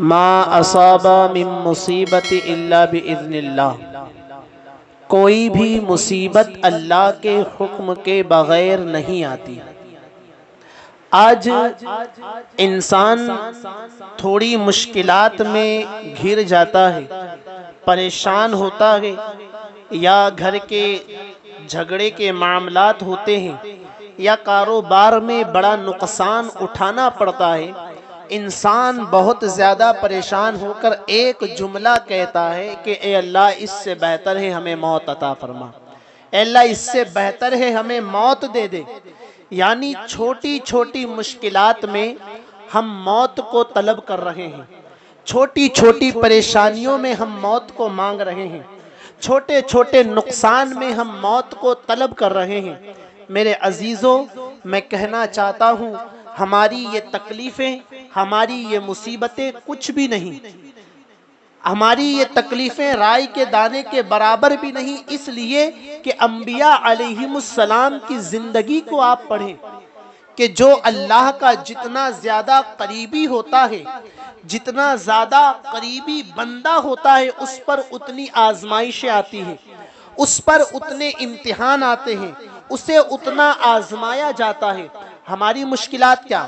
ما اصاب من مصیبت الا باذن اللہ، کوئی بھی مصیبت اللہ کے حکم کے بغیر نہیں آتی۔ آج انسان تھوڑی مشکلات میں گھر جاتا ہے، پریشان ہوتا ہے، یا گھر کے جھگڑے کے معاملات ہوتے ہیں، یا کاروبار میں بڑا نقصان اٹھانا پڑتا ہے، انسان بہت زیادہ پریشان ہو کر ایک جملہ کہتا ہے کہ اے اللہ اس سے بہتر ہے ہمیں موت عطا فرما، اے اللہ اس سے بہتر ہے ہمیں موت دے دے۔ یعنی چھوٹی چھوٹی مشکلات میں ہم موت کو طلب کر رہے ہیں، چھوٹی چھوٹی پریشانیوں میں ہم موت کو مانگ رہے ہیں، چھوٹے چھوٹے نقصان میں ہم موت کو طلب کر رہے ہیں۔ میرے عزیزوں، میں کہنا چاہتا ہوں ہماری یہ تکلیفیں، ہماری یہ مصیبتیں کچھ بھی نہیں، ہماری یہ تکلیفیں رائی کے دانے کے برابر بھی نہیں، اس لیے کہ انبیاء علیہم السلام کی زندگی کو آپ پڑھیں کہ جو اللہ کا جتنا زیادہ قریبی ہوتا ہے، جتنا زیادہ قریبی بندہ ہوتا ہے، اس پر اتنی آزمائشیں آتی ہیں، اس پر اتنے امتحان آتے ہیں، اسے اتنا آزمایا جاتا ہے۔ ہماری مشکلات کیا؟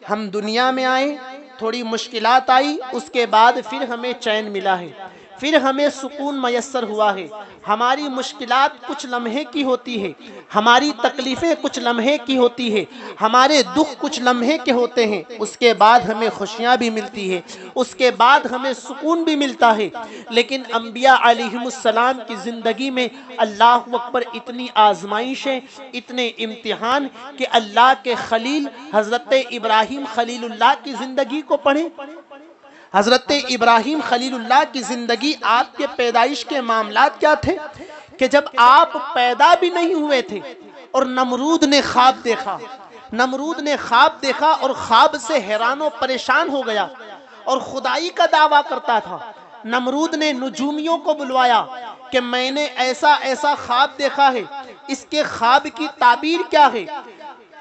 ہم دنیا میں آئے، تھوڑی مشکلات آئی، اس کے بعد پھر ہمیں چین ملا ہے، پھر ہمیں سکون میسر ہوا ہے۔ ہماری مشکلات کچھ لمحے کی ہوتی ہے، ہماری تکلیفیں کچھ لمحے کی ہوتی ہے، ہمارے دکھ کچھ لمحے کے ہوتے ہیں، اس کے بعد ہمیں خوشیاں بھی ملتی ہے، اس کے بعد ہمیں سکون بھی ملتا ہے۔ لیکن انبیاء علیہم السلام کی زندگی میں اللہ اکبر اتنی آزمائشیں، اتنے امتحان کہ اللہ کے خلیل حضرت ابراہیم خلیل اللہ کی زندگی کو پڑھیں۔ حضرت ابراہیم خلیل اللہ کی زندگی، آپ کے پیدائش کے معاملات کیا تھے کہ جب آپ پیدا بھی نہیں ہوئے تھے اور نمرود نے خواب دیکھا، نمرود نے خواب دیکھا اور خواب سے حیران و پریشان ہو گیا اور خدائی کا دعویٰ کرتا تھا۔ نمرود نے نجومیوں کو بلوایا کہ میں نے ایسا ایسا خواب دیکھا ہے، اس کے خواب کی تعبیر کیا ہے؟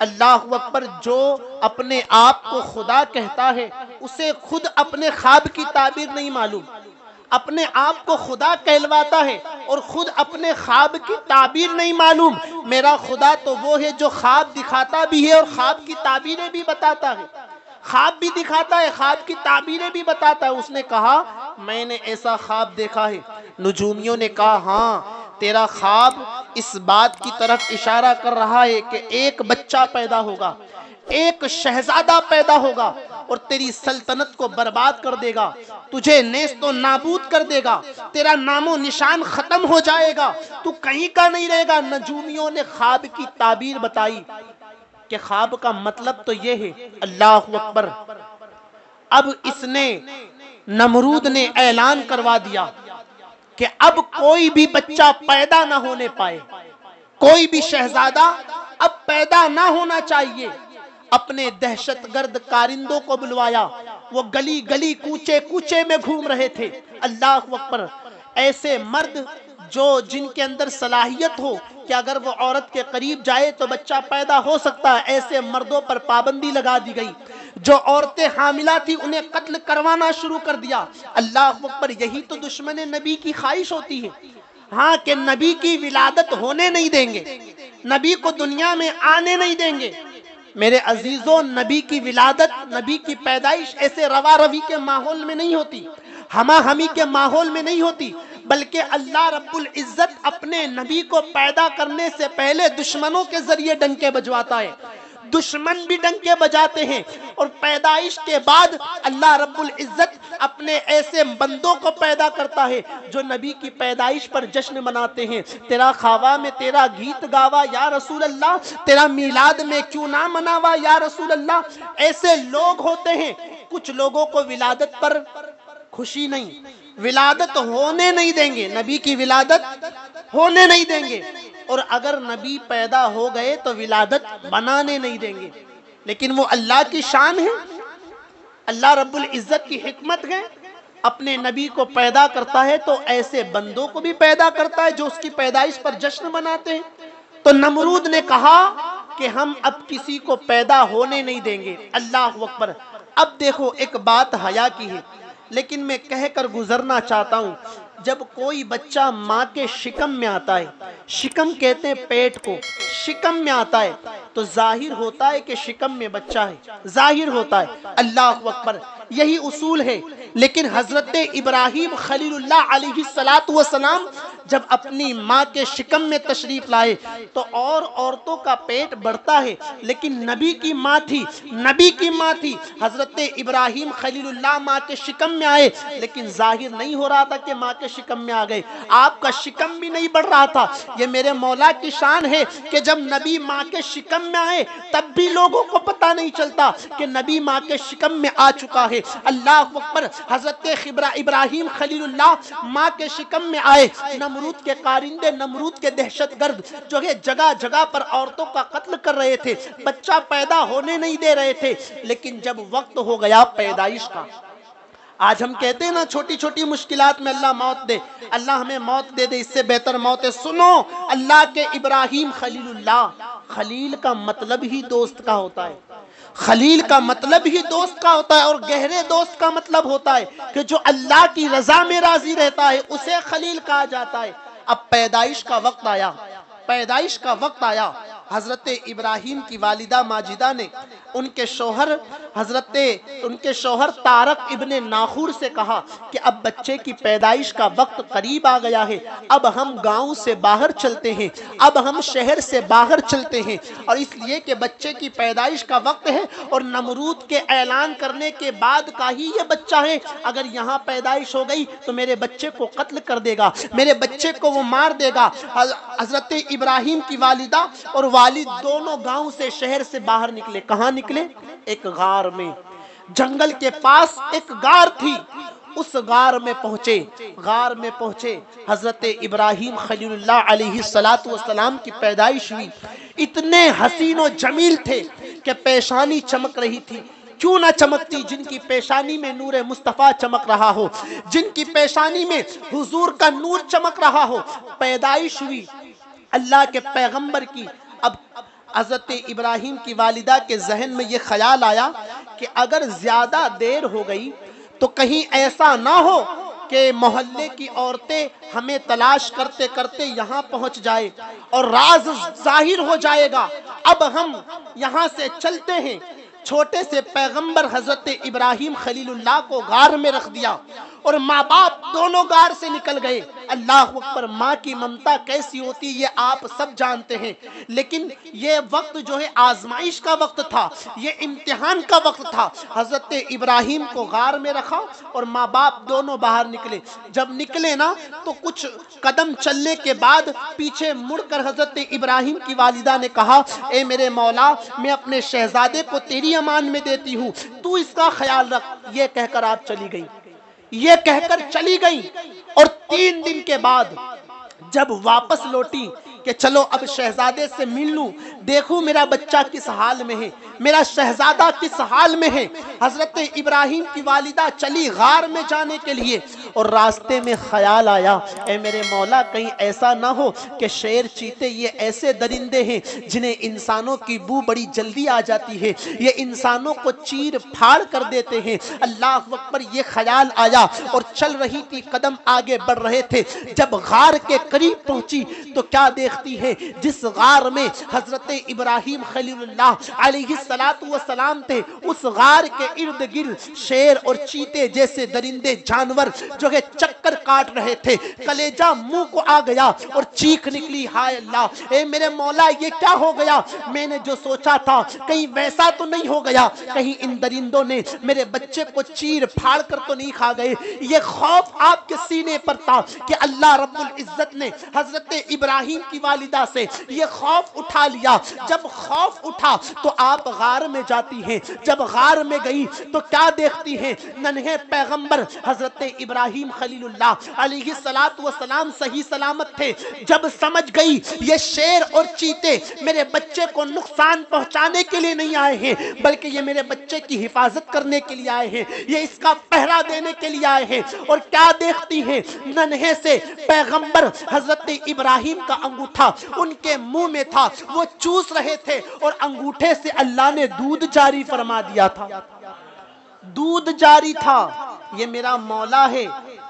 اللہ اکبر، جو اپنے آپ کو خدا کہتا ہے اسے خود اپنے خواب کی تعبیر نہیں معلوم، اپنے آپ کو خدا کہلواتا ہے اور خود اپنے خواب کی تعبیر نہیں معلوم۔ میرا خدا تو وہ ہے جو خواب دکھاتا بھی ہے اور خواب کی تعبیریں بھی بتاتا ہے، خواب بھی دکھاتا ہے، خواب کی تعبیریں بھی بتاتا ہے۔ اس نے کہا میں نے ایسا خواب دیکھا ہے۔ نجومیوں نے کہا ہاں، تیرا خواب اس بات کی طرف اشارہ کر رہا ہے کہ ایک بچہ پیدا ہوگا، ایک شہزادہ پیدا ہوگا اور تیری سلطنت کو برباد کر دے گا، تجھے نیست و نابود کر دے گا، تیرا نام و نشان ختم ہو جائے گا، تو کہیں کا نہیں رہے گا۔ نجومیوں نے خواب کی تعبیر بتائی کہ خواب کا مطلب تو یہ ہے۔ اللہ اکبر، اب اس نے نمرود نے اعلان کروا دیا کہ اب کوئی بھی بچہ پیدا نہ ہونے پائے، کوئی بھی شہزادہ اب پیدا نہ ہونا چاہیے۔ اپنے دہشت گرد کارندوں کو بلوایا، وہ گلی گلی کوچے کوچے میں گھوم رہے تھے۔ اللہ اکبر، ایسے مرد جو جن کے اندر صلاحیت ہو کہ اگر وہ عورت کے قریب جائے تو بچہ پیدا ہو سکتا ہے، ایسے مردوں پر پابندی لگا دی گئی۔ جو عورتیں حاملہ تھی انہیں قتل کروانا شروع کر دیا۔ اللہ اکبر، یہی تو دشمن نبی کی خواہش ہوتی ہے، ہاں، کہ نبی کی ولادت ہونے نہیں دیں گے، نبی کو دنیا میں آنے نہیں دیں گے۔ میرے عزیزوں، نبی کی ولادت، نبی کی پیدائش ایسے روا روی کے ماحول میں نہیں ہوتی، ہما ہمی کے ماحول میں نہیں ہوتی، بلکہ اللہ رب العزت اپنے نبی کو پیدا کرنے سے پہلے دشمنوں کے ذریعے ڈنکے بجواتا ہے، دشمن بھی ڈنکے بجاتے ہیں، اور پیدائش کے بعد اللہ رب العزت اپنے ایسے بندوں کو پیدا کرتا ہے جو نبی کی پیدائش پر جشن مناتے ہیں۔ تیرا خواہ میں تیرا گیت گاوا یا رسول اللہ، تیرا میلاد میں کیوں نہ مناوا یا رسول اللہ۔ ایسے لوگ ہوتے ہیں، کچھ لوگوں کو ولادت پر خوشی نہیں، ولادت ہونے نہیں دیں گے، نبی کی ولادت ہونے نہیں دیں گے، اور اگر نبی پیدا ہو گئے تو ولادت بنانے نہیں دیں گے۔ لیکن وہ اللہ کی شان ہے، اللہ رب العزت کی حکمت ہے، اپنے نبی کو پیدا کرتا ہے تو ایسے بندوں کو بھی پیدا کرتا ہے جو اس کی پیدائش پر جشن مناتے ہیں۔ تو نمرود نے کہا کہ ہم اب کسی کو پیدا ہونے نہیں دیں گے۔ اللہ اکبر، اب دیکھو ایک بات حیا کی ہے، لیکن میں کہہ کر گزرنا چاہتا ہوں، جب کوئی بچہ ماں کے شکم میں آتا ہے، شکم کہتے ہیں پیٹ کو، شکم میں آتا ہے تو ظاہر ہوتا ہے کہ شکم میں بچہ ہے، ظاہر ہوتا ہے، اللہ اکبر، یہی اصول ہے۔ لیکن حضرت ابراہیم خلیل اللہ علیہ السلام جب اپنی ماں کے شکم میں تشریف لائے تو اور عورتوں کا پیٹ بڑھتا ہے، لیکن نبی کی ماں تھی، نبی کی ماں تھی، حضرت ابراہیم خلیل اللہ ماں کے شکم میں آئے، لیکن ظاہر نہیں ہو رہا تھا کہ ماں کے شکم میں آ گئے، آپ کا شکم بھی نہیں بڑھ رہا تھا۔ یہ میرے مولا کی شان ہے کہ جب نبی ماں کے شکم میں آئے تب بھی لوگوں کو پتہ نہیں چلتا کہ نبی ماں کے شکم میں آ چکا ہے۔ اللہ اکبر، حضرت ابراہیم خلیل اللہ ماں کے شکم میں آئے، نمرود کے کارندے، نمرود کے دہشت گرد جو ہے جگہ جگہ پر عورتوں کا قتل کر رہے تھے، بچہ پیدا ہونے نہیں دے رہے تھے، لیکن جب وقت ہو گیا پیدائش کا، آج ہم کہتے ہیں نا چھوٹی چھوٹی مشکلات میں اللہ موت دے، اللہ ہمیں موت دے دے، اس سے بہتر موت ہے۔ سنو، اللہ کے ابراہیم خلیل اللہ، خلیل کا مطلب ہی دوست کا ہوتا ہے، خلیل کا مطلب ہی دوست کا ہوتا ہے، اور گہرے دوست کا مطلب ہوتا ہے کہ جو اللہ کی رضا میں راضی رہتا ہے اسے خلیل کہا جاتا ہے۔ اب پیدائش کا وقت آیا، پیدائش کا وقت آیا، حضرت ابراہیم کی والدہ ماجدہ نے ان کے شوہر طارق ابن ناخور سے کہا کہ اب بچے کی پیدائش کا وقت قریب آ گیا ہے، اب ہم گاؤں سے باہر چلتے ہیں، اب ہم شہر سے باہر چلتے ہیں، اور اس لیے کہ بچے کی پیدائش کا وقت ہے اور نمرود کے اعلان کرنے کے بعد کا ہی یہ بچہ ہے، اگر یہاں پیدائش ہو گئی تو میرے بچے کو قتل کر دے گا، میرے بچے کو وہ مار دے گا۔ حضرت ابراہیم کی والدہ اور والد دونوں گاؤں سے، شہر سے باہر نکلے، کہاں نکلے؟ ایک غار میں، جنگل کے پاس ایک غار تھی، اس غار میں پہنچے، غار میں پہنچے، حضرت ابراہیم خلیل اللہ علیہ السلام کی پیدائش ہوئی، اتنے حسین و جمیل تھے کہ پیشانی چمک رہی تھی، کیوں نہ چمکتی جن کی پیشانی میں نور مصطفیٰ چمک رہا ہو، جن کی پیشانی میں حضور کا نور چمک رہا ہو۔ پیدائش ہوئی اللہ کے پیغمبر کی۔ اب حضرت ابراہیم کی والدہ کے ذہن میں یہ خیال آیا کہ اگر زیادہ دیر ہو گئی تو کہیں ایسا نہ ہو کہ محلے کی عورتیں ہمیں تلاش کرتے کرتے یہاں پہنچ جائے اور راز ظاہر ہو جائے گا، اب ہم یہاں سے چلتے ہیں۔ چھوٹے سے پیغمبر حضرت ابراہیم خلیل اللہ کو غار میں رکھ دیا اور ماں باپ دونوں غار سے نکل گئے۔ اللہ اکبر، ماں کی ممتا کیسی ہوتی یہ آپ سب جانتے ہیں، لیکن یہ وقت جو ہے آزمائش کا وقت تھا، یہ امتحان کا وقت تھا۔ حضرت ابراہیم کو غار میں رکھا اور ماں باپ دونوں باہر نکلے۔ جب نکلے نا تو کچھ قدم چلنے کے بعد پیچھے مڑ کر حضرت ابراہیم کی والدہ نے کہا، اے میرے مولا، میں اپنے شہزادے کو تیری امان میں دیتی ہوں، تو اس کا خیال رکھ۔ یہ کہہ کر آپ چلی گئی، یہ کہہ کر چلی گئی، اور 3 دن کے بعد جب واپس لوٹی کہ چلو اب شہزادے سے مل لوں، دیکھوں میرا بچہ کس حال میں ہے، میرا شہزادہ کس حال میں ہے، حضرت ابراہیم کی والدہ چلی غار میں جانے کے لیے، اور راستے میں خیال آیا، اے میرے مولا، کہیں ایسا نہ ہو کہ شیر چیتے یہ ایسے درندے ہیں جنہیں انسانوں کی بو بڑی جلدی آ جاتی ہے، یہ انسانوں کو چیر پھاڑ کر دیتے ہیں۔ اللہ اکبر، یہ خیال آیا اور چل رہی تھی، قدم آگے بڑھ رہے تھے۔ جب غار کے قریب پہنچی تو کیا دیکھتی ہے؟ جس غار میں حضرت ابراہیم خلیل اللہ علیہ السلام تھے، اس غار کے ارد گرد شیر اور چیتے جیسے درندے جانور جو ہے چکر کاٹ رہے تھے۔ کلیجہ منہ کو آ گیا اور چیخ نکلی، ہائے اللہ، اے میرے مولا، یہ کیا ہو گیا؟ میں نے جو سوچا تھا کہیں ویسا تو نہیں ہو گیا، کہیں ان درندوں نے میرے بچے کو چیر پھاڑ کر تو نہیں کھا گئے؟ یہ خوف آپ کے سینے پر تھا کہ اللہ رب العزت نے حضرت ابراہیم کی والدہ سے یہ خوف اٹھا لیا۔ جب خوف اٹھا تو آپ غار میں جاتی ہیں، جب غار میں گئی تو کیا دیکھتی ہیں؟ ننھے پیغمبر حضرت ابراہیم خلیل اللہ علیہ السلام صحیح سلامت تھے۔ جب سمجھ گئی یہ شیر اور چیتے میرے بچے کو نقصان پہنچانے کے لیے نہیں آئے ہیں، بلکہ یہ میرے بچے کی حفاظت کرنے کے لیے آئے ہیں، یہ اس کا پہرا دینے کے لیے آئے ہیں، اور کیا دیکھتی ہیں؟ ننھے سے پیغمبر حضرت ابراہیم کا انگوٹھا ان کے منہ میں تھا، وہ چوس رہے تھے، اور انگوٹھے سے اللہ نے دودھ جاری فرما دیا تھا۔ دودھ جاری تھا. یہ میرا مولا ہے،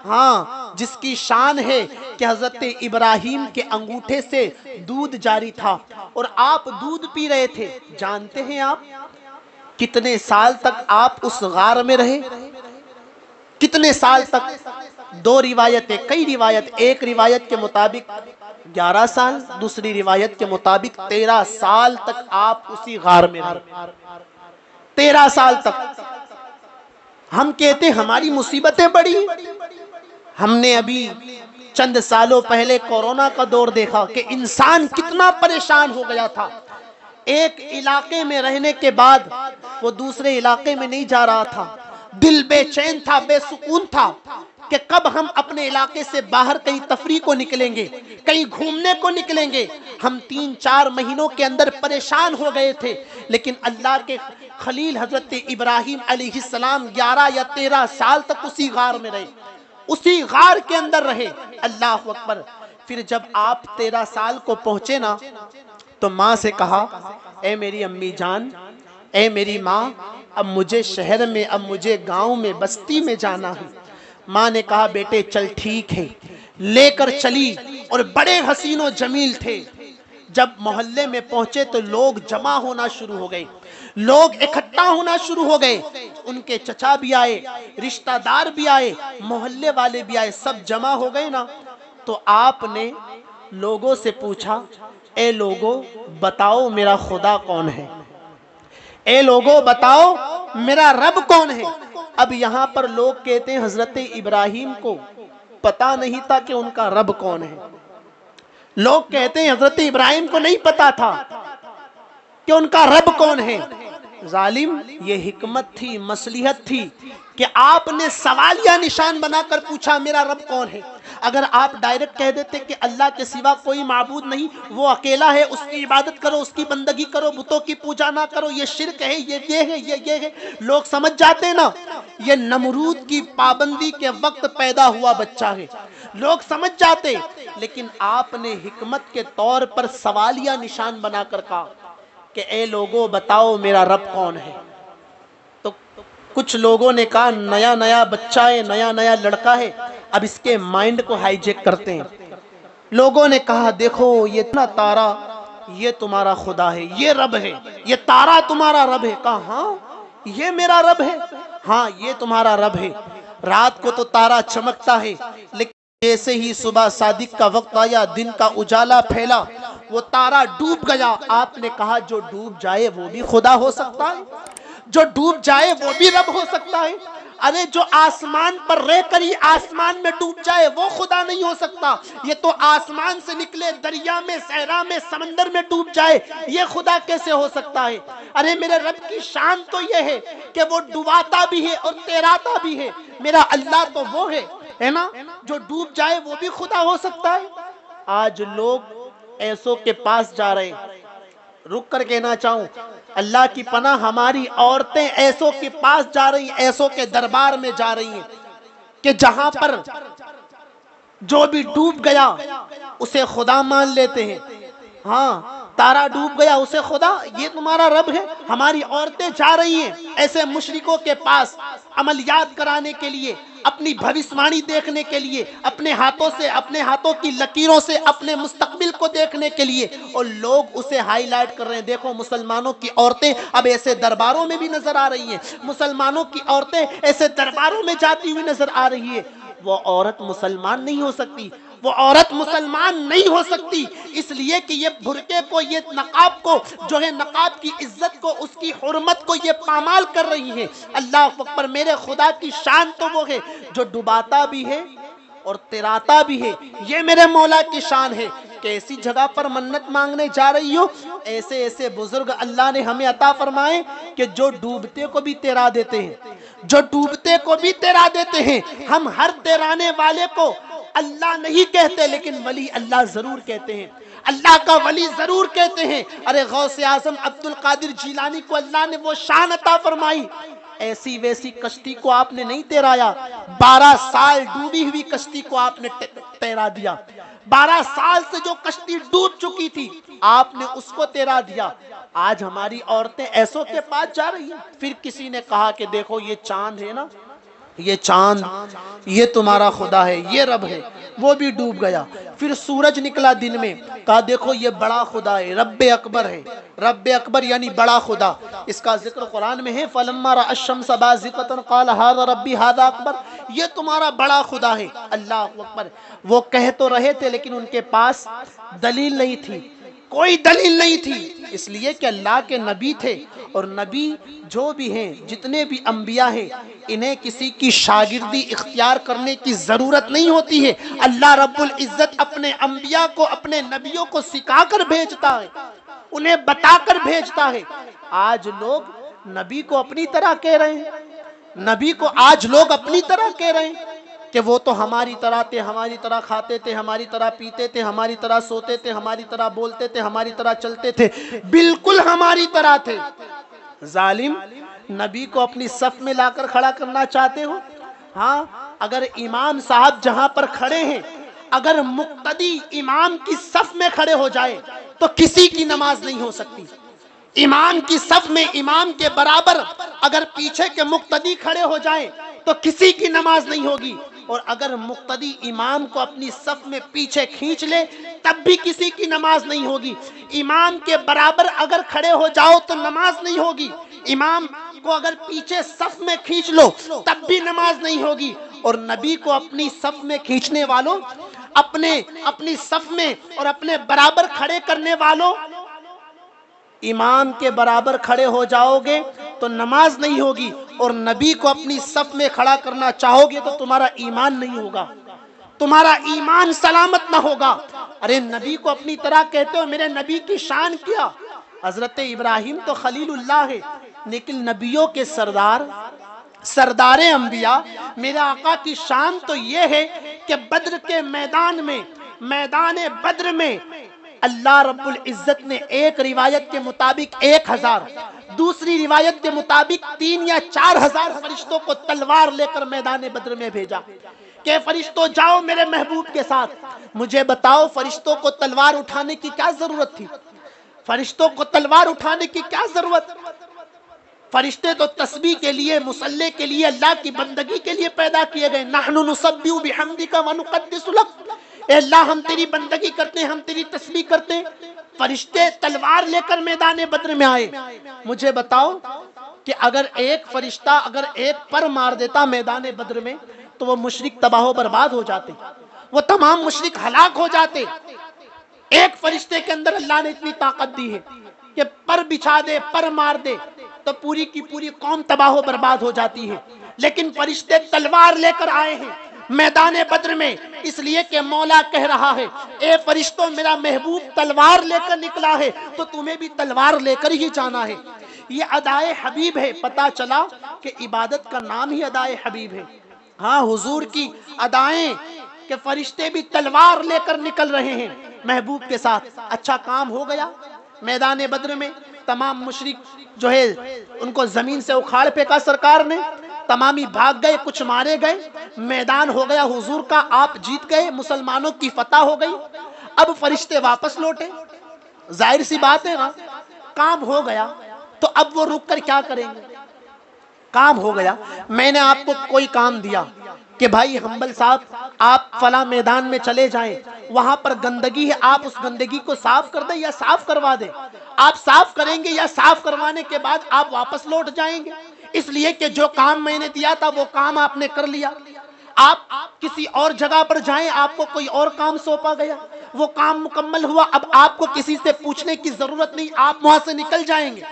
ہاں، جس کی شان ہے کہ حضرت ابراہیم کے انگوٹھے سے دودھ جاری تھا اور آپ دودھ پی رہے تھے. جانتے ہیں آپ کتنے سال تک آپ اس غار میں رہے؟ کتنے سال تک؟ دو روایتیں، کئی روایت. ایک روایت کے مطابق 11 سال، دوسری روایت کے مطابق 13 سال تک آپ اسی غار میں رہے. 13 سال تک. ہم کہتے ہماری مصیبتیں بڑی. ہم نے ابھی چند سالوں پہلے کورونا کا دور دیکھا کہ انسان کتنا پریشان ہو گیا تھا. ایک علاقے میں رہنے کے بعد وہ دوسرے علاقے میں نہیں جا رہا تھا. دل بے چین تھا، بے سکون تھا کہ کب ہم اپنے علاقے سے باہر کہیں تفریح کو نکلیں گے، کہیں گھومنے کو نکلیں گے. ہم 3-4 مہینوں کے اندر پریشان ہو گئے تھے. لیکن اللہ کے خلیل حضرت ابراہیم علیہ السلام 11 یا 13 سال تک اسی غار میں رہے، اسی غار کے اندر رہے. اللہ اکبر. پھر جب آپ 13 سال کو پہنچے نا تو ماں سے کہا، اے میری امی جان، اے میری ماں، اب مجھے شہر میں، اب مجھے گاؤں میں، بستی میں جانا ہے. ماں نے کہا بیٹے چل ٹھیک ہے. لے کر چلی اور بڑے حسین و جمیل تھے. جب محلے میں پہنچے تو لوگ جمع ہونا شروع ہو گئے، لوگ اکٹھا ہونا شروع ہو گئے. ان کے چچا بھی آئے، رشتہ دار بھی آئے، محلے والے بھی آئے، سب جمع ہو گئے نا. تو آپ نے لوگوں سے پوچھا، اے لوگوں بتاؤ میرا خدا کون ہے؟ اے لوگوں بتاؤ میرا رب کون ہے؟ اب یہاں پر لوگ کہتے ہیں حضرت ابراہیم کو پتا نہیں تھا کہ ان کا رب کون ہے. لوگ کہتے ہیں حضرت ابراہیم کو نہیں پتا تھا کہ ان کا رب کون ہے. ظالم، یہ حکمت تھی، مصلحت تھی کہ آپ نے سوالیہ نشان بنا کر پوچھا میرا رب کون ہے. اگر آپ ڈائریکٹ کہہ دیتے کہ اللہ کے سوا کوئی معبود نہیں، وہ اکیلا ہے، اس کی عبادت کرو، اس کی بندگی کرو، بتوں کی پوجا نہ کرو، یہ شرک ہے، یہ ہے، یہ ہے، لوگ سمجھ جاتے نا یہ نمرود کی پابندی کے وقت پیدا ہوا بچہ ہے، لوگ سمجھ جاتے. لیکن آپ نے حکمت کے طور پر سوالیہ نشان بنا کر کہا کہ اے لوگوں بتاؤ میرا رب کون ہے. تو کچھ لوگوں نے کہا نیا نیا بچہ ہے، نیا نیا لڑکا ہے، اب اس کے مائنڈ کو ہائی جیک کرتے ہیں. لوگوں نے کہا دیکھو یہ اتنا تارا یہ تمہارا خدا ہے، یہ رب ہے، یہ تارا تمہارا رب ہے. کہا ہاں یہ میرا رب ہے، ہاں یہ تمہارا رب ہے. رات کو تو تارا چمکتا ہے، لیکن جیسے ہی صبح صادق کا وقت آیا، دن کا اجالا پھیلا، وہ تارا ڈوب گیا. آپ نے کہا جو ڈوب جائے وہ بھی خدا ہو سکتا ہے، جو ڈوب جائے وہ بھی رب ہو سکتا ہے. ارے جو آسمان پر رہ کر ہی آسمان میں ڈوب جائے وہ خدا نہیں ہو سکتا. یہ تو آسمان سے نکلے دریا میں، صحرا میں، سمندر میں ڈوب جائے، یہ خدا کیسے ہو سکتا ہے؟ ارے میرے رب کی شان تو یہ ہے کہ وہ ڈباتا بھی ہے اور تیراتا بھی ہے. میرا اللہ تو وہ ہے نا جو ڈوب جائے وہ بھی خدا ہو سکتا ہے. آج لوگ ایسوں کے پاس جا رہے ہیں. رک کر کہنا چاہوں اللہ کی پناہ، ہماری عورتیں ایسوں کے پاس جا رہی ہیں، ایسوں کے دربار میں جا رہی ہیں کہ جہاں پر جو بھی ڈوب گیا اسے خدا مان لیتے ہیں. ہاں تارا ڈوب گیا اسے خدا، یہ تمہارا رب ہے. ہماری عورتیں جا رہی ہیں ایسے مشرکوں کے پاس عملیات کرانے کے لیے، اپنی بھوشوانی دیکھنے کے لیے، اپنے ہاتھوں سے، اپنے ہاتھوں کی لکیروں سے اپنے مستقبل کو دیکھنے کے لیے، اور لوگ اسے ہائی لائٹ کر رہے ہیں. دیکھو مسلمانوں کی عورتیں اب ایسے درباروں میں بھی نظر آ رہی ہیں، مسلمانوں کی عورتیں ایسے درباروں میں جاتی ہوئی نظر آ رہی ہے. وہ عورت مسلمان نہیں ہو سکتی، وہ عورت مسلمان نہیں ہو سکتی اس لیے کہ یہ برقعے کو، یہ نقاب کو جو ہے، نقاب کی عزت کو، اس کی حرمت کو یہ پامال کر رہی ہے. اللہ اکبر. میرے خدا کی شان تو وہ ہے جو ڈباتا بھی ہے اور تیراتا بھی ہے. یہ میرے مولا کی شان ہے کہ ایسی جگہ پر منت مانگنے جا رہی ہو، ایسے ایسے بزرگ اللہ نے ہمیں عطا فرمائے کہ جو ڈوبتے کو بھی تیرا دیتے ہیں، جو ڈوبتے کو بھی تیرا دیتے ہیں. ہم ہر تیرانے والے کو اللہ نہیں کہتے لیکن ولی اللہ ضرور کہتے ہیں، اللہ کا ولی ضرور کہتے ہیں. ارے غوث اعظم عبد القادر جیلانی کو اللہ نے وہ شان عطا فرمائی، ایسی ویسی کشتی کو آپ نے نہیں تیرایا. 12 سال ڈوبی ہوئی کشتی کو آپ نے تیرا دیا. 12 سال سے جو کشتی ڈوب چکی تھی آپ نے اس کو تیرا دیا. آج ہماری عورتیں ایسوں کے پاس جا رہی ہیں. پھر کسی نے کہا کہ دیکھو یہ چاند ہے نا، یہ چاند یہ تمہارا خدا ہے، یہ رب ہے، وہ بھی ڈوب گیا. پھر سورج نکلا دن میں، کہا دیکھو یہ بڑا خدا ہے، رب اکبر ہے. رب اکبر یعنی بڑا خدا. اس کا ذکر قرآن میں ہے، فَلَمَّا رَأَى الشَّمْسَ بَازِغَةً قَالَ هَذَا رَبِّي هَذَا أَكْبَرُ، یہ تمہارا بڑا خدا ہے. اللہ اکبر. وہ کہہ تو رہے تھے لیکن ان کے پاس دلیل نہیں تھی، کوئی دلیل نہیں تھی، اس لیے کہ اللہ کے نبی تھے. اور نبی جو بھی ہیں، جتنے بھی انبیاء ہیں، انہیں کسی کی شاگردی اختیار کرنے کی ضرورت نہیں ہوتی ہے. اللہ رب العزت اپنے انبیاء کو، اپنے نبیوں کو سکھا کر بھیجتا ہے، انہیں بتا کر بھیجتا ہے. آج لوگ نبی کو اپنی طرح کہہ رہے ہیں، نبی کو آج لوگ اپنی طرح کہہ رہے ہیں کہ وہ تو ہماری طرح تھے، ہماری طرح کھاتے تھے، ہماری طرح پیتے تھے، ہماری طرح سوتے تھے، ہماری طرح بولتے تھے، ہماری طرح چلتے تھے. بالکل ہماری طرح تھے. ظالم، نبی کو اپنی صف میں لا کر کھڑا کرنا چاہتے ہو؟ ہاں، اگر امام صاحب جہاں پر کھڑے ہیں، اگر مقتدی امام کی صف میں کھڑے ہو جائے تو کسی کی نماز نہیں ہو سکتی. امام کی صف میں امام کے برابر اگر پیچھے کے مقتدی کھڑے ہو جائیں تو کسی کی نماز نہیں ہوگی. اور اگر مقتدی امام کو اپنی صف میں پیچھے کھینچ لے تب بھی کسی کی نماز نہیں ہوگی. امام کے برابر اگر کھڑے ہو جاؤ تو نماز نہیں ہوگی. امام کو اگر پیچھے صف میں کھینچ لو تب بھی نماز نہیں ہوگی. اور نبی کو اپنی صف میں کھینچنے والوں، اپنی صف میں اور اپنے برابر کھڑے کرنے والوں، امام کے برابر کھڑے ہو جاؤ گے تو نماز نہیں ہوگی. اور نبی کو اپنی صف میں کھڑا کرنا چاہو گے تو تمہارا ایمان نہیں ہوگا، تمہارا ایمان سلامت نہ ہوگا. ارے نبی کو اپنی طرح کہتے ہو، میرے نبی کی شان کیا؟ حضرت ابراہیم تو خلیل اللہ ہے، لیکن نبیوں کے سردار انبیاء، میرے آقا کی شان تو یہ ہے کہ بدر کے میدان بدر میں اللہ رب العزت نے ایک روایت کے مطابق 1000، دوسری روایت کے مطابق 3 یا 4000 فرشتوں کو تلوار لے کر میدان بدر میں بھیجا کہ فرشتوں جاؤ میرے محبوب کے ساتھ. مجھے بتاؤ فرشتوں کو تلوار اٹھانے کی کیا ضرورت تھی؟ فرشتوں کو تلوار اٹھانے کی کیا ضرورت؟ فرشتے تو تسبیح کے لیے، مصلی کے لیے، اللہ کی بندگی کے لیے پیدا کیے گئے. نحن نسبح بحمدک ونقدس لک، اے اللہ ہم تیری بندگی کرتے ہیں، ہم تیری تسبیح کرتے ہیں. فرشتے تلوار لے کر میدان بدر میں آئے. مجھے بتاؤ کہ اگر ایک فرشتہ اگر ایک پر مار دیتا میدان بدر میں تو وہ مشرک تباہ و برباد ہو جاتے، وہ تمام مشرک ہلاک ہو جاتے. ایک فرشتے کے اندر اللہ نے اتنی طاقت دی ہے کہ پر بچھا دے، پر مار دے تو پوری کی پوری قوم تباہ و برباد ہو جاتی ہے. لیکن فرشتے تلوار لے کر آئے ہیں میدان بدر میں، اس لیے کہ مولا کہہ رہا ہے اے فرشتوں میرا محبوب تلوار لے کر نکلا ہے تو تمہیں بھی تلوار لے کر ہی جانا ہے. یہ ادائے حبیب ہے. پتا چلا کہ عبادت کا نام ہی ادائے حبیب ہے. ہاں، حضور کی ادائیں کہ فرشتے بھی تلوار لے کر نکل رہے ہیں محبوب کے ساتھ. اچھا کام ہو گیا. میدان بدر میں تمام مشرک جو ہے ان کو زمین سے اکھاڑ پھینکا سرکار نے، تمامی بھاگ گئے، کچھ مارے گئے، میدان ہو گیا حضور کا، آپ جیت گئے، مسلمانوں کی فتح ہو گئی. اب فرشتے واپس لوٹے. ظاہر سی بات ہے نا، کام ہو گیا تو اب وہ رک کر کیا کریں گے؟ کام ہو گیا. میں نے آپ کو کوئی کام دیا کہ بھائی حنبل صاحب آپ فلاں میدان میں چلے جائیں، وہاں پر گندگی ہے، آپ اس گندگی کو صاف کر دیں یا صاف کروا دیں. آپ صاف کریں گے یا صاف کروانے کے بعد آپ واپس لوٹ جائیں گے، اس لیے کہ جو کام میں نے دیا تھا وہ کام آپ نے کر لیا. آپ کسی اور جگہ پر جائیں، آپ کو کوئی اور کام سونپا گیا، وہ کام مکمل ہوا، اب آپ کو کسی سے پوچھنے کی ضرورت نہیں، آپ وہاں سے نکل جائیں گے،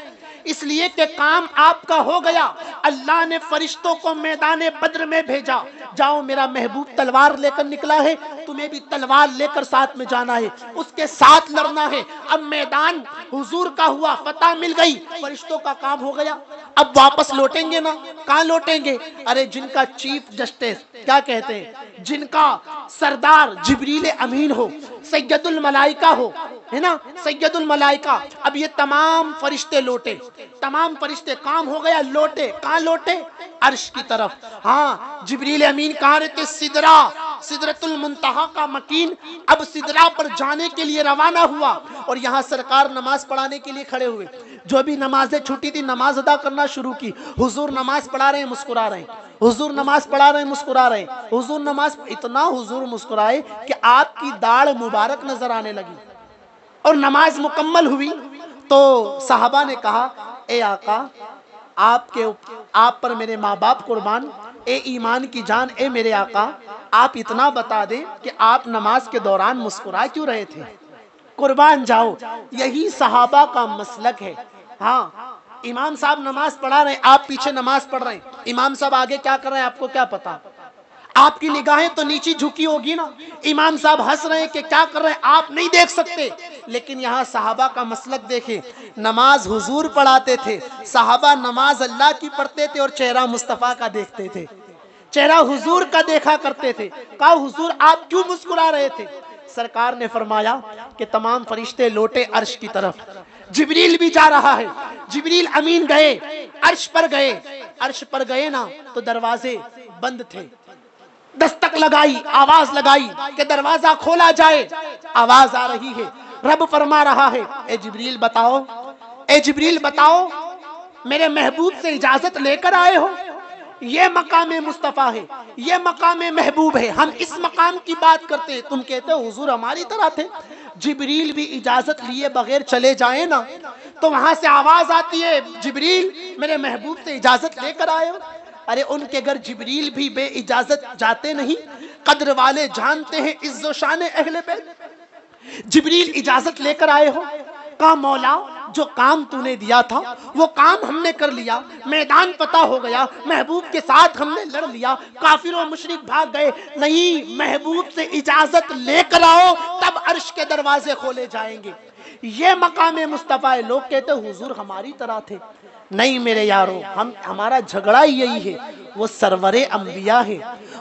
اس لیے کہ کام آپ کا ہو گیا. اللہ نے فرشتوں کو میدان بدر میں بھیجا، جاؤ میرا محبوب تلوار لے کر نکلا ہے، تمہیں بھی تلوار لے کر ساتھ میں جانا ہے، اس کے ساتھ لڑنا ہے. اب میدان حضور کا ہوا، فتح مل گئی، فرشتوں کا کام ہو گیا. اب واپس لوٹیں گے نا؟ کہاں لوٹیں گے؟ ارے جن کا چیف جسٹس کیا کہتے ہیں، جن کا سردار جبریل امین ہو، سید الملائکہ ہو، ہے نا، سید الملائکہ. اب یہ تمام فرشتے لوٹے، تمام فرشتے کام ہو گیا، لوٹے. کہاں لوٹے؟ عرش کی طرف. ہاں، جبریل امین کہاں رہتے؟ سدرۃ المنتہا کا مکین. اب سدرہ پر جانے کے لیے روانہ ہوا اور یہاں سرکار نماز پڑھانے کے لیے کھڑے ہوئے. جو بھی نمازیں چھٹی تھی نماز ادا کرنا شروع کی. حضور نماز پڑھا رہے ہیں مسکرا رہے ہیں, حضور نماز پڑھا رہے ہیں مسکرا رہے ہیں, حضور نماز اتنا حضور مسکرائے کہ آپ کی داڑھ مبارک نظر آنے لگی. اور نماز مکمل ہوئی تو صحابہ نے کہا اے آقا آپ پر میرے ماں باپ قربان, اے ایمان کی جان, اے میرے آقا آپ اتنا بتا دیں کہ آپ نماز کے دوران مسکرا کیوں رہے تھے؟ قربان جاؤ, یہی صحابہ کا مسلک ہے. ہاں امام صاحب نماز پڑھا رہے ہیں, آپ پیچھے نماز پڑھ رہے ہیں, امام صاحب آگے کیا کر رہے ہیں آپ کو کیا پتا؟ آپ کی نگاہیں تو نیچی جھکی ہوگی نا. امام صاحب ہنس رہے ہیں کہ کیا کر رہے ہیں آپ نہیں دیکھ سکتے. لیکن یہاں صحابہ کا مسلک دیکھیں, نماز حضور پڑھاتے تھے, صحابہ نماز اللہ کی پڑھتے تھے اور چہرہ مصطفیٰ کا دیکھتے تھے, چہرہ حضور کا دیکھا کرتے تھے. کہا حضور آپ کیوں مسکرا رہے تھے؟ سرکار نے فرمایا کہ تمام فرشتے لوٹے عرش کی طرف, جبریل بھی جا رہا ہے. جبریل امین گئے, عرش پر گئے. عرش پر گئے نا تو دروازے بند تھے. دستک لگائی, آواز لگائی کہ دروازہ کھولا جائے. آواز آ رہی ہے, رب فرما رہا ہے اے جبریل بتاؤ, اے جبریل بتاؤ میرے محبوب سے اجازت لے کر آئے ہو؟ یہ مقام مصطفیٰ ہے, یہ مقام محبوب ہے, ہم اس مقام کی بات کرتے ہیں. تم کہتے ہو حضور ہماری طرح تھے. جبریل بھی اجازت لیے بغیر چلے جائیں نا تو وہاں سے آواز آتی ہے جبریل میرے محبوب سے اجازت لے کر آئے ہو. ارے ان کے گھر جبریل بھی بے اجازت جاتے نہیں, قدر والے جانتے ہیں عز و شان اہل بیت. جبریل اجازت لے کر آئے ہو. کہا مولا جو کام تو نے دیا تھا وہ کام ہم نے کر لیا, میدان فتح ہو گیا, محبوب کے ساتھ ہم نے لڑ لیا, کافر و مشرک بھاگ گئے. نہیں, محبوب سے اجازت لے کر آؤ تب عرش کے دروازے کھولے جائیں گے. یہ مقام مصطفیٰ ہے. لوگ کہتے حضور ہماری طرح تھے. نہیں میرے یارو, ہمارا جھگڑا یہی ہے. وہ سرور انبیاء ہے,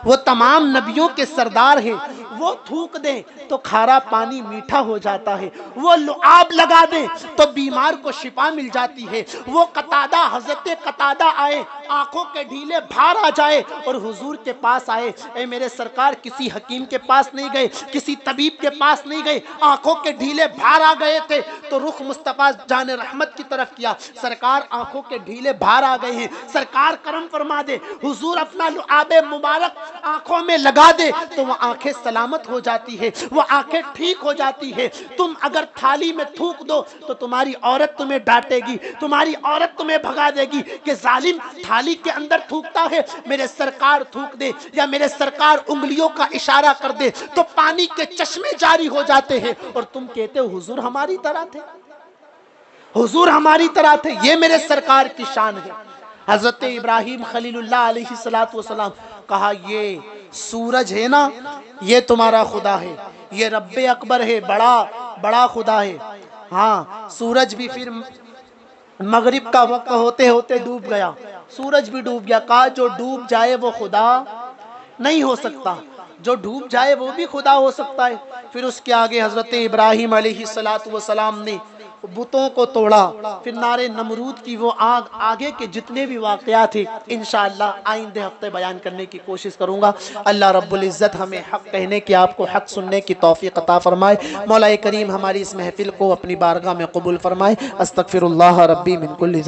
وہ تمام نبیوں کے سردار ہیں. وہ تھوک دیں تو کھارا پانی میٹھا ہو جاتا ہے, وہ لعاب لگا دیں تو بیمار کو شفا مل جاتی ہے. وہ قتادہ, حضرت قتادہ آئے, آنکھوں کے ڈھیلے بھار آ جائے اور حضور کے پاس آئے. اے میرے سرکار کسی حکیم کے پاس نہیں گئے, کسی طبیب کے پاس نہیں گئے, آنکھوں کے ڈھیلے بھار آ گئے تھے تو رخ مصطفیٰ جان رحمت کی طرف کیا. سرکار آنکھوں کے ڈھیلے بھار آ گئے ہیں, سرکار کرم فرما دے. حضور اپنا لعاب مبارک آنکھوں میں لگا دے تو وہ آنکھیں سلامت ہو جاتی ہے, وہ آنکھیں ٹھیک ہو جاتی ہے. تم اگر تھالی میں تھوک دو تو تمہاری عورت تمہیں ڈانٹے گی, تمہاری عورت تمہیں بھگا دے گی کہ ظالم تھالی کے اندر تھوکتا ہے. میرے سرکار تھوک دے یا میرے سرکار انگلیوں کا اشارہ کر دے تو پانی کے چشمے جاری ہو جاتے ہیں. اور تم کہتے ہو حضور ہماری طرح تھے, حضور ہماری طرح تھے. یہ میرے سرکار کی شان ہے. حضرت ابراہیم خلیل اللہ علیہ السلام کہا یہ سورج ہے نا یہ تمہارا خدا ہے, یہ رب اکبر ہے, بڑا خدا ہے. ہاں سورج بھی پھر مغرب کا وقت ہوتے ہوتے ڈوب گیا, سورج بھی ڈوب گیا. کہا جو ڈوب جائے وہ خدا نہیں ہو سکتا, جو ڈوب جائے وہ بھی خدا ہو سکتا ہے. پھر اس کے آگے حضرت ابراہیم علیہ السلام نے بتوں کو توڑا. پھر نارے نمرود کی وہ آگ, آگے کے جتنے بھی واقعات ہیں انشاءاللہ آئندہ ہفتے بیان کرنے کی کوشش کروں گا. اللہ رب العزت ہمیں حق کہنے کی, آپ کو حق سننے کی توفیق عطا فرمائے. مولا کریم ہماری اس محفل کو اپنی بارگاہ میں قبول فرمائے. استغفر اللہ ربی من کل